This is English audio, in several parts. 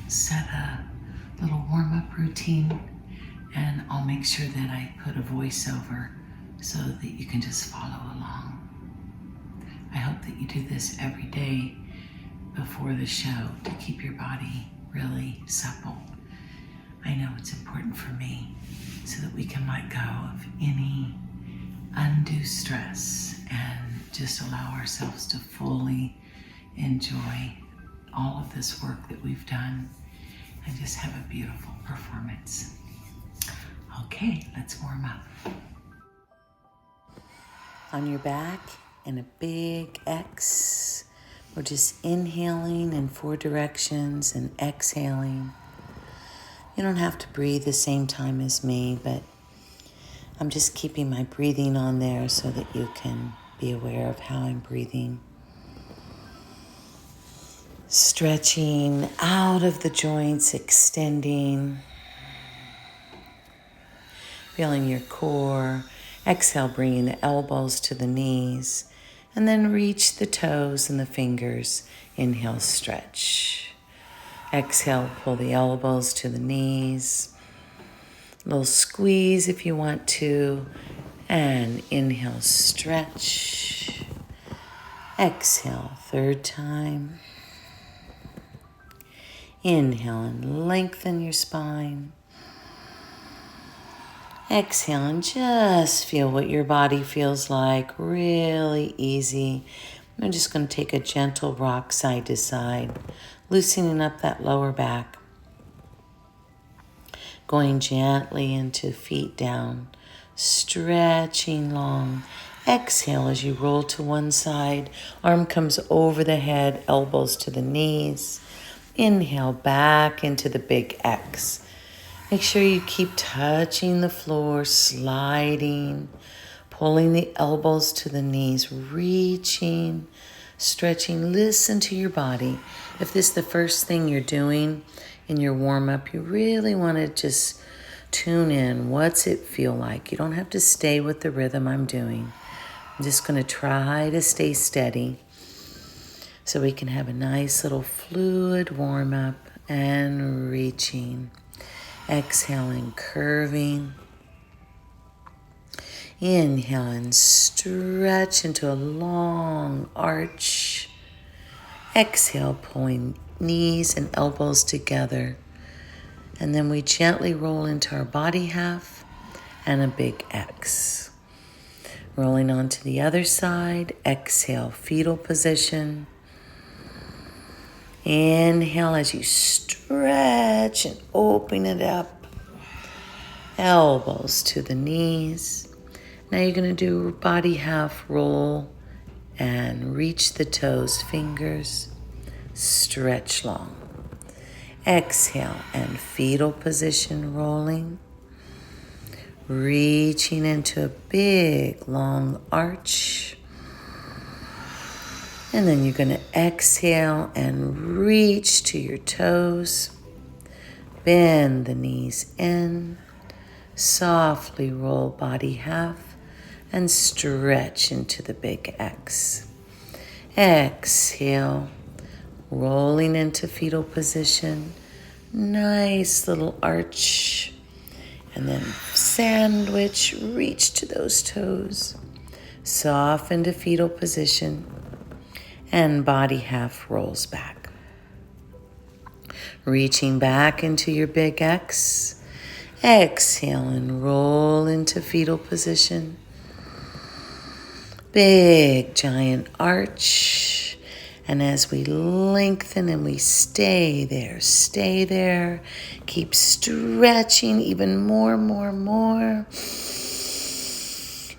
set a little warm-up routine, and I'll make sure that I put a voiceover so that you can just follow along. I hope that you do this every day before the show to keep your body really supple. I know it's important for me so that we can let go of any undue stress and just allow ourselves to fully enjoy all of this work that we've done and just have a beautiful performance. Okay, let's warm up. On your back in a big X, we're just inhaling in 4 directions and exhaling. You don't have to breathe the same time as me, but I'm just keeping my breathing on there so that you can be aware of how I'm breathing. Stretching out of the joints, extending. Feeling your core. Exhale, bringing the elbows to the knees. And then reach the toes and the fingers. Inhale, stretch. Exhale, pull the elbows to the knees. A little squeeze if you want to. And inhale, stretch. Exhale, 3rd time. Inhale and lengthen your spine. Exhale and just feel what your body feels like. Really easy. I'm just going to take a gentle rock side to side, loosening up that lower back. Going gently into feet down, stretching long. Exhale as you roll to one side. Arm comes over the head, elbows to the knees. Inhale back into the big X. Make sure you keep touching the floor, sliding, pulling the elbows to the knees, reaching, stretching. Listen to your body. If this is the first thing you're doing in your warm-up, you really want to just tune in. What's it feel like? You don't have to stay with the rhythm I'm doing. I'm just going to try to stay steady so we can have a nice little fluid warm-up and reaching. Exhaling, curving. Inhale and stretch into a long arch. Exhale, pulling knees and elbows together. And then we gently roll into our body half and a big X. Rolling onto the other side. Exhale, fetal position. Inhale as you stretch and open it up. Elbows to the knees. Now you're going to do body half roll and reach the toes, fingers. Stretch long. Exhale and fetal position rolling. Reaching into a big long arch. And then you're going to exhale and reach to your toes. Bend the knees in. Softly roll body half and stretch into the big X. Exhale, rolling into fetal position. Nice little arch. And then sandwich, reach to those toes. Soften to fetal position. And body half rolls back. Reaching back into your big X. Exhale and roll into fetal position. Big giant arch. And as we lengthen and we stay there. Keep stretching even more.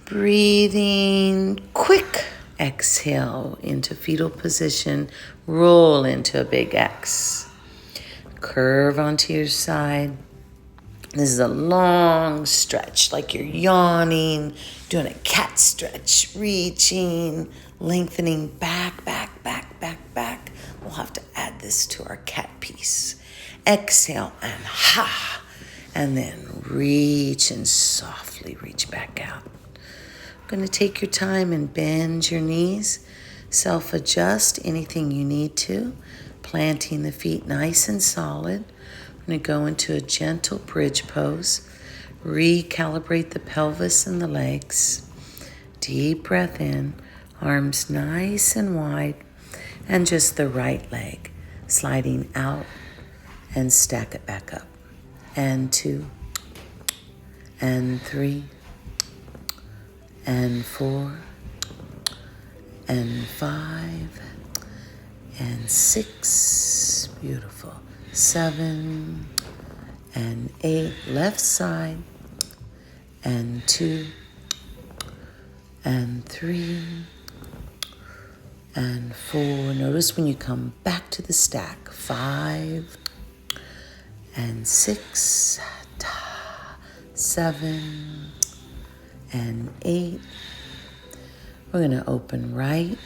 Breathing quick. Exhale into fetal position, roll into a big X. Curve onto your side. This is a long stretch, like you're yawning, doing a cat stretch, reaching, lengthening back. We'll have to add this to our cat piece. Exhale and ha, and then reach and softly reach back out. Going to take your time and bend your knees. Self-adjust anything you need to. Planting the feet nice and solid. I'm going to go into a gentle bridge pose. Recalibrate the pelvis and the legs. Deep breath in, arms nice and wide, and just the right leg sliding out and stack it back up. And 2, and 3, and 4, and 5, and 6, beautiful, 7, and 8, left side, and 2, and 3, and 4. Notice when you come back to the stack, 5, and 6, 7, and 8. We're going to open right,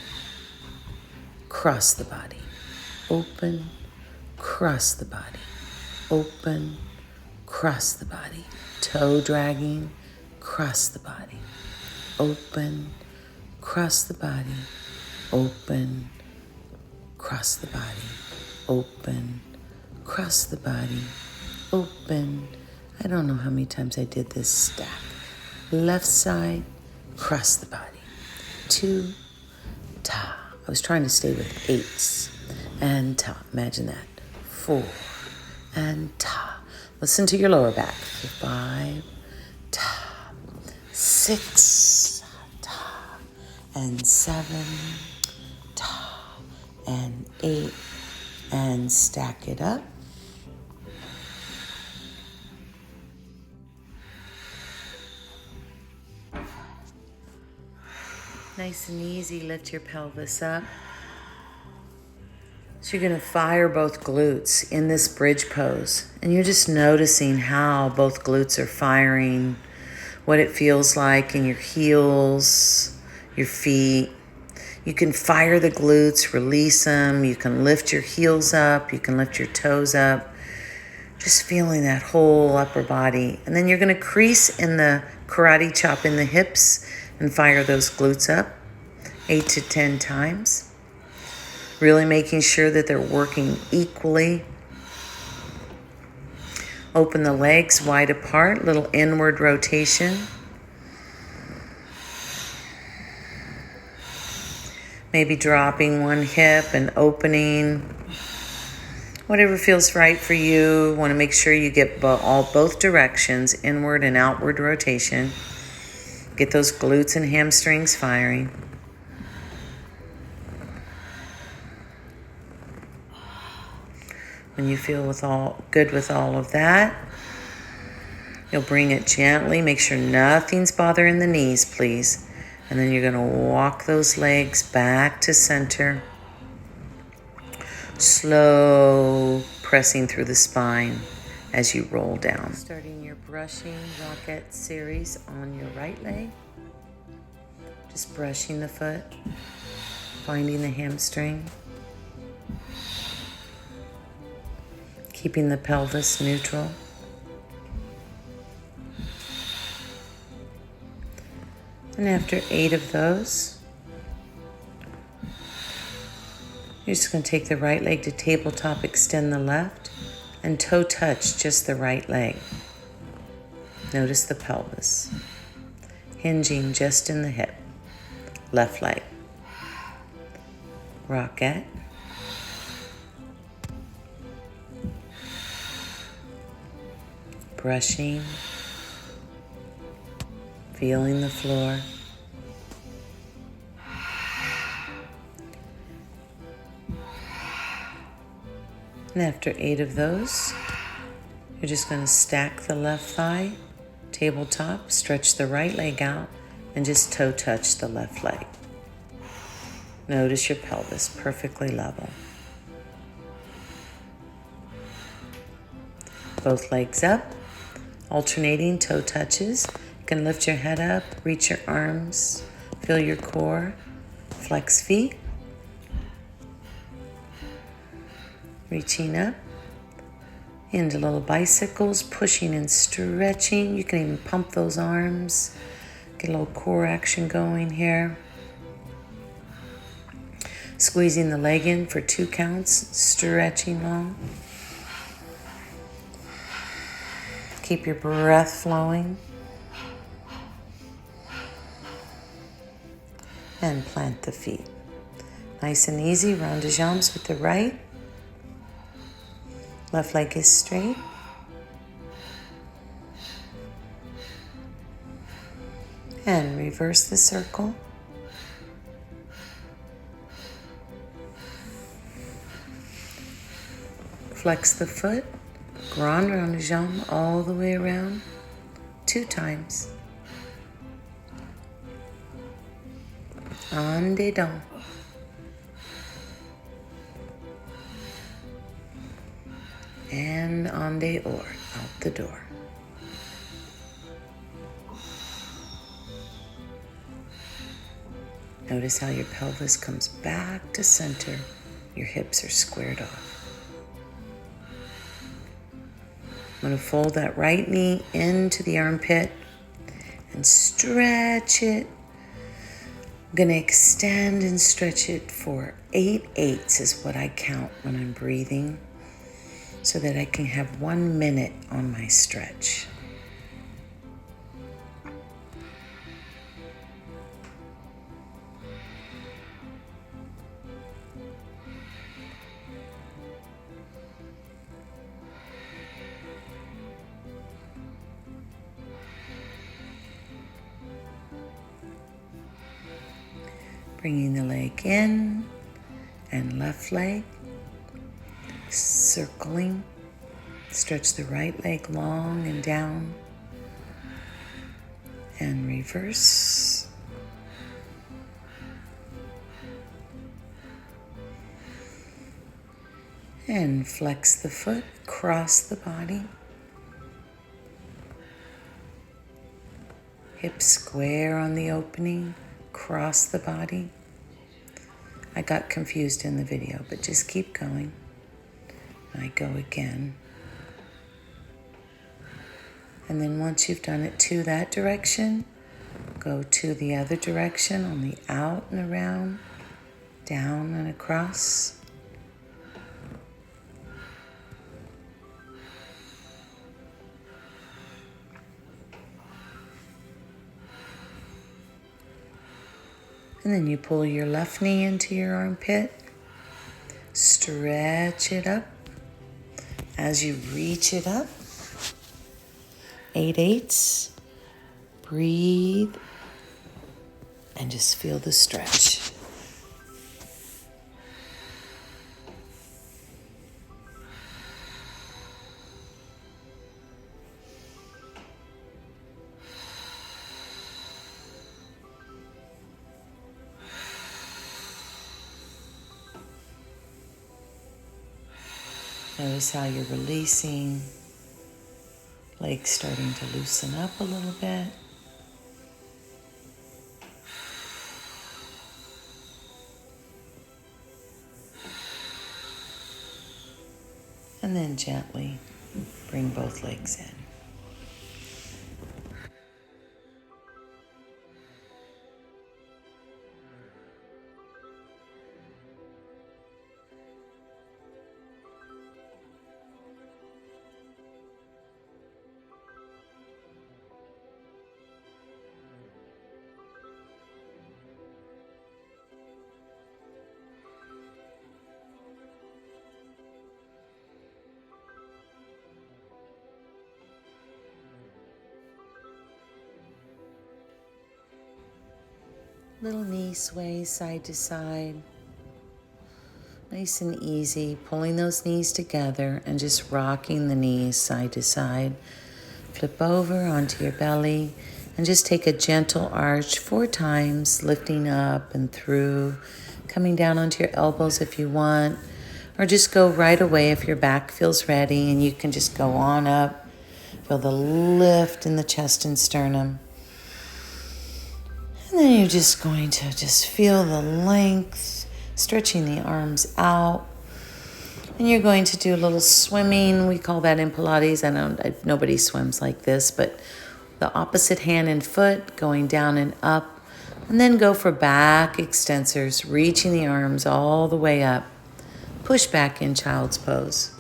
cross the body, open, cross the body, open, cross the body, toe dragging, cross the body, open, cross the body, open, cross the body, open, cross the body, open. I don't know how many times I did this stack. Left side, cross the body. 2, ta. I was trying to stay with 8s. And ta. Imagine that. 4, and ta. Listen to your lower back. 5, ta. 6, ta. And 7, ta. And 8. And stack it up. Nice and easy, lift your pelvis up. So you're going to fire both glutes in this bridge pose. And you're just noticing how both glutes are firing, what it feels like in your heels, your feet. You can fire the glutes, release them. You can lift your heels up. You can lift your toes up. Just feeling that whole upper body. And then you're going to crease in the karate chop in the hips and fire those glutes up 8 to 10 times. Really making sure that they're working equally. Open the legs wide apart, little inward rotation. Maybe dropping one hip and opening. Whatever feels right for you. Want to make sure you get both directions, inward and outward rotation. Get those glutes and hamstrings firing. When you feel good with all of that, you'll bring it gently. Make sure nothing's bothering the knees, please. And then you're going to walk those legs back to center. Slow pressing through the spine as you roll down. Starting your brushing rocket series on your right leg. Just brushing the foot, finding the hamstring. Keeping the pelvis neutral. And after 8 of those, you're just going to take the right leg to tabletop, extend the left, and toe touch just the right leg. Notice the pelvis. Hinging just in the hip. Left leg. Rocket. Brushing. Feeling the floor. And after 8 of those, you're just going to stack the left thigh, tabletop, stretch the right leg out, and just toe touch the left leg. Notice your pelvis perfectly level. Both legs up, alternating toe touches. You can lift your head up, reach your arms, feel your core, flex feet. Reaching up into little bicycles, pushing and stretching. You can even pump those arms, get a little core action going here. Squeezing the leg in for 2 counts, stretching long. Keep your breath flowing. And plant the feet. Nice and easy, rond de jambes with the right. Left leg is straight. And reverse the circle. Flex the foot, grand rond de jambe all the way around, 2 times. En dedans. And en dehors, out the door. Notice how your pelvis comes back to center. Your hips are squared off. I'm going to fold that right knee into the armpit and stretch it. I'm going to extend and stretch it for 8 eighths is what I count when I'm breathing, so that I can have 1 minute on my stretch. Bringing the leg in and left leg, circling. Stretch the right leg long and down and reverse. And flex the foot, cross the body. Hips square on the opening. Cross the body. I got confused in the video, but just keep going. I go again. And then once you've done it to that direction, go to the other direction on the out and around, down and across. And then you pull your left knee into your armpit, stretch it up. As you reach it up, 8 eighths, breathe, and just feel the stretch. Notice how you're releasing, legs starting to loosen up a little bit. And then gently bring both legs in. Little knee sway side to side. Nice and easy, pulling those knees together and just rocking the knees side to side. Flip over onto your belly and just take a gentle arch 4 times, lifting up and through, coming down onto your elbows if you want, or just go right away if your back feels ready and you can just go on up. Feel the lift in the chest and sternum. And then you're just going to just feel the length, stretching the arms out. And you're going to do a little swimming. We call that in Pilates. Nobody swims like this, but the opposite hand and foot going down and up And then go for back extensors, reaching the arms all the way up. Push back in child's pose.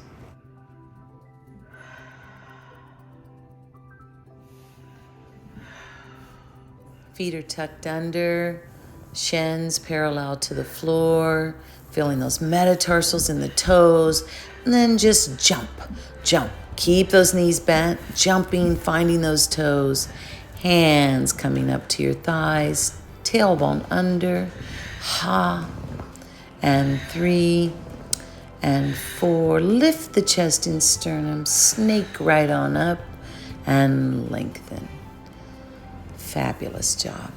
Feet are tucked under, shins parallel to the floor, feeling those metatarsals in the toes, and then just jump, jump. Keep those knees bent, jumping, finding those toes. Hands coming up to your thighs, tailbone under, ha, and 3 and 4. Lift the chest and sternum, snake right on up, and lengthen. Fabulous job.